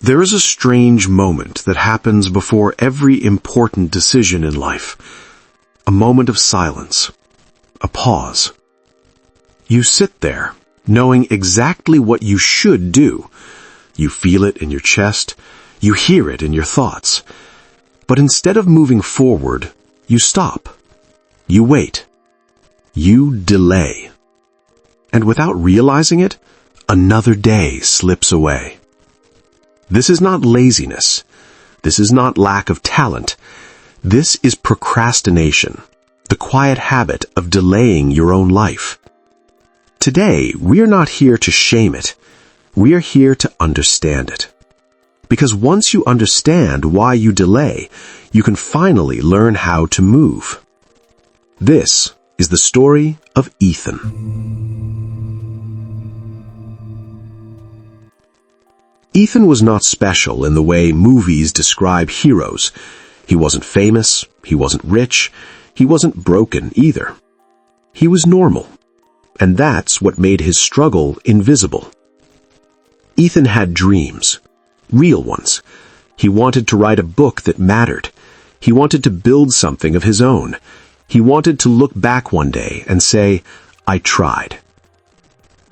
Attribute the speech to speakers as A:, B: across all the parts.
A: There is a strange moment that happens before every important decision in life. A moment of silence. A pause. You sit there, knowing exactly what you should do. You feel it in your chest. You hear it in your thoughts. But instead of moving forward, you stop. You wait. You delay. And without realizing it, another day slips away. This is not laziness. This is not lack of talent. This is procrastination, the quiet habit of delaying your own life. Today, we are not here to shame it. We are here to understand it. Because once you understand why you delay, you can finally learn how to move. This is the story of Ethan. Ethan was not special in the way movies describe heroes. He wasn't famous, he wasn't rich, he wasn't broken either. He was normal, and that's what made his struggle invisible. Ethan had dreams, real ones. He wanted to write a book that mattered. He wanted to build something of his own. He wanted to look back one day and say, "I tried."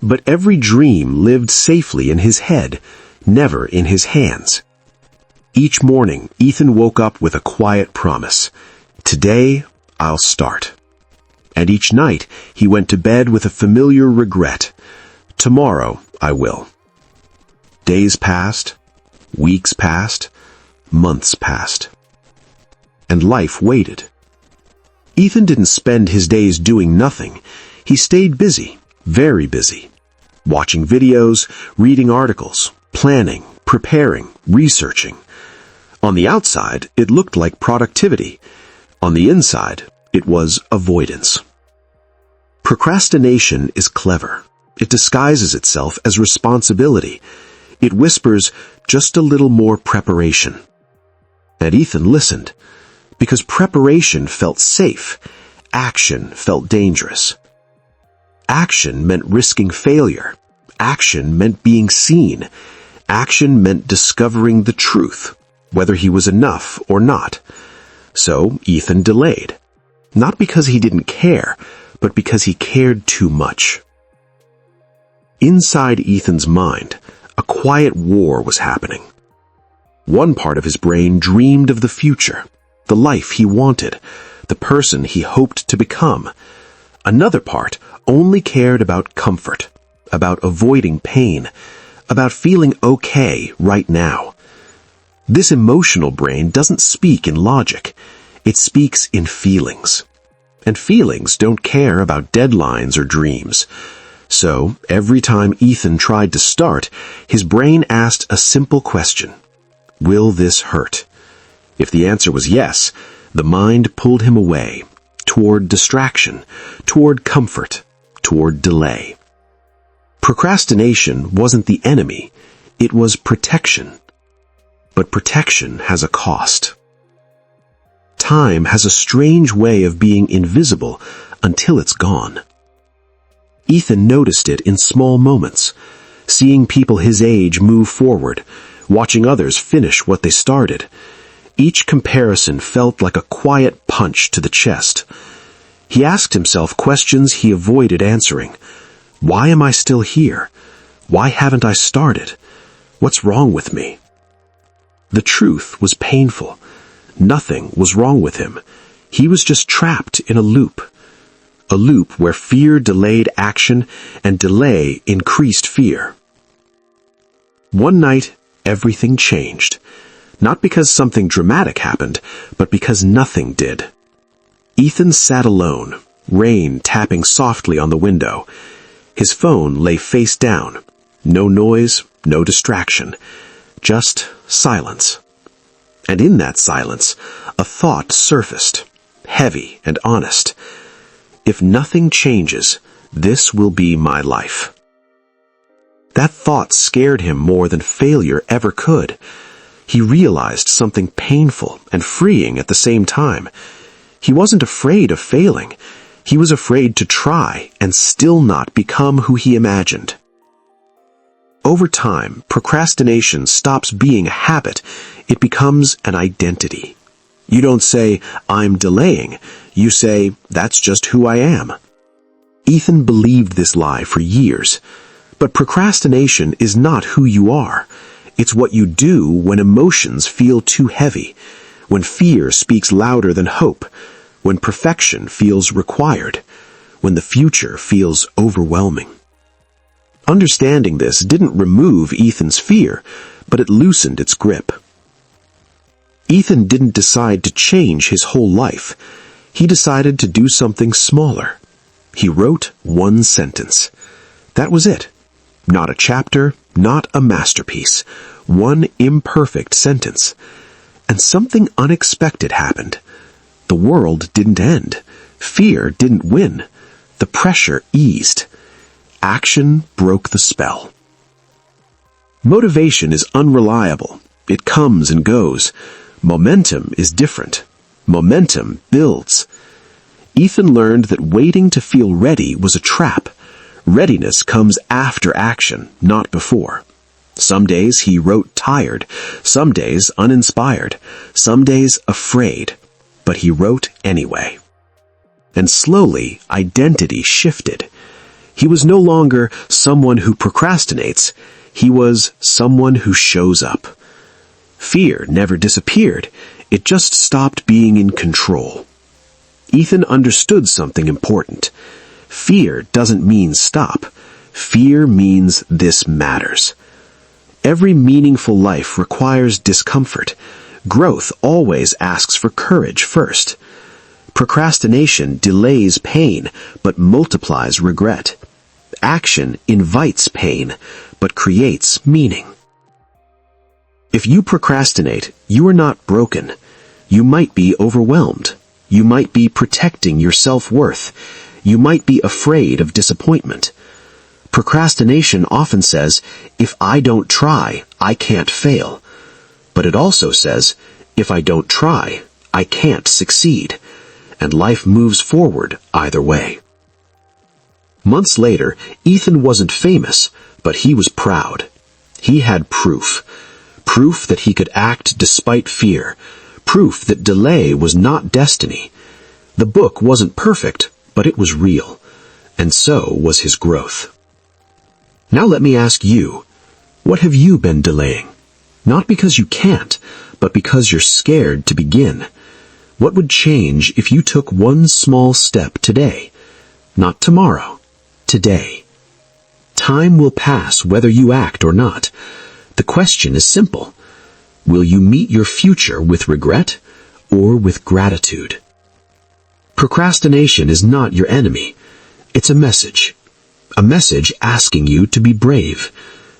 A: But every dream lived safely in his head, never in his hands. Each morning, Ethan woke up with a quiet promise. Today, I'll start. And each night, he went to bed with a familiar regret. Tomorrow, I will. Days passed, weeks passed, months passed. And life waited. Ethan didn't spend his days doing nothing. He stayed busy, very busy. Watching videos, reading articles, planning, preparing, researching. On the outside, it looked like productivity. On the inside, it was avoidance. Procrastination is clever. It disguises itself as responsibility. It whispers, just a little more preparation. And Ethan listened, because preparation felt safe. Action felt dangerous. Action meant risking failure. Action meant being seen. Action meant discovering the truth, whether he was enough or not. So Ethan delayed. Not because he didn't care, but because he cared too much. Inside Ethan's mind, a quiet war was happening. One part of his brain dreamed of the future, the life he wanted, the person he hoped to become. Another part only cared about comfort, about avoiding pain, about feeling okay right now. This emotional brain doesn't speak in logic. It speaks in feelings. And feelings don't care about deadlines or dreams. So, every time Ethan tried to start, his brain asked a simple question. Will this hurt? If the answer was yes, the mind pulled him away, toward distraction, toward comfort, toward delay. Procrastination wasn't the enemy, it was protection. But protection has a cost. Time has a strange way of being invisible until it's gone. Ethan noticed it in small moments, seeing people his age move forward, watching others finish what they started. Each comparison felt like a quiet punch to the chest. He asked himself questions he avoided answering. Why am I still here? Why haven't I started? What's wrong with me? The truth was painful. Nothing was wrong with him. He was just trapped in a loop where fear delayed action and delay increased fear. One night, everything changed. Not because something dramatic happened, but because nothing did. Ethan sat alone, rain tapping softly on the window. His phone lay face down. No noise, no distraction. Just silence. And in that silence, a thought surfaced, heavy and honest. If nothing changes, this will be my life. That thought scared him more than failure ever could. He realized something painful and freeing at the same time. He wasn't afraid of failing. He was afraid to try and still not become who he imagined. Over time, procrastination stops being a habit. It becomes an identity. You don't say, "I'm delaying." You say, "That's just who I am." Ethan believed this lie for years. But procrastination is not who you are. It's what you do when emotions feel too heavy, when fear speaks louder than hope, when perfection feels required, when the future feels overwhelming. Understanding this didn't remove Ethan's fear, but it loosened its grip. Ethan didn't decide to change his whole life. He decided to do something smaller. He wrote one sentence. That was it. Not a chapter, not a masterpiece. One imperfect sentence. And something unexpected happened. The world didn't end. Fear didn't win. The pressure eased. Action broke the spell. Motivation is unreliable. It comes and goes. Momentum is different. Momentum builds. Ethan learned that waiting to feel ready was a trap. Readiness comes after action, not before. Some days he wrote tired, some days uninspired, some days afraid, but he wrote anyway. And slowly, identity shifted. He was no longer someone who procrastinates. He was someone who shows up. Fear never disappeared. It just stopped being in control. Ethan understood something important. Fear doesn't mean stop. Fear means this matters. Every meaningful life requires discomfort. Growth always asks for courage first. Procrastination delays pain, but multiplies regret. Action invites pain, but creates meaning. If you procrastinate, you are not broken. You might be overwhelmed. You might be protecting your self-worth. You might be afraid of disappointment. Procrastination often says, if I don't try, I can't fail. But it also says, if I don't try, I can't succeed. And life moves forward either way. Months later, Ethan wasn't famous, but he was proud. He had proof. Proof that he could act despite fear. Proof that delay was not destiny. The book wasn't perfect, but it was real. And so was his growth. Now let me ask you, what have you been delaying? Not because you can't, but because you're scared to begin. What would change if you took one small step today? Not tomorrow, today. Time will pass whether you act or not. The question is simple. Will you meet your future with regret or with gratitude? Procrastination is not your enemy. It's a message. A message asking you to be brave,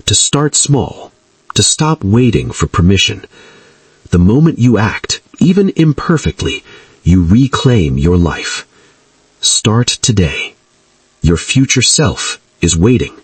A: to start small, to stop waiting for permission. The moment you act, even imperfectly, you reclaim your life. Start today. Your future self is waiting.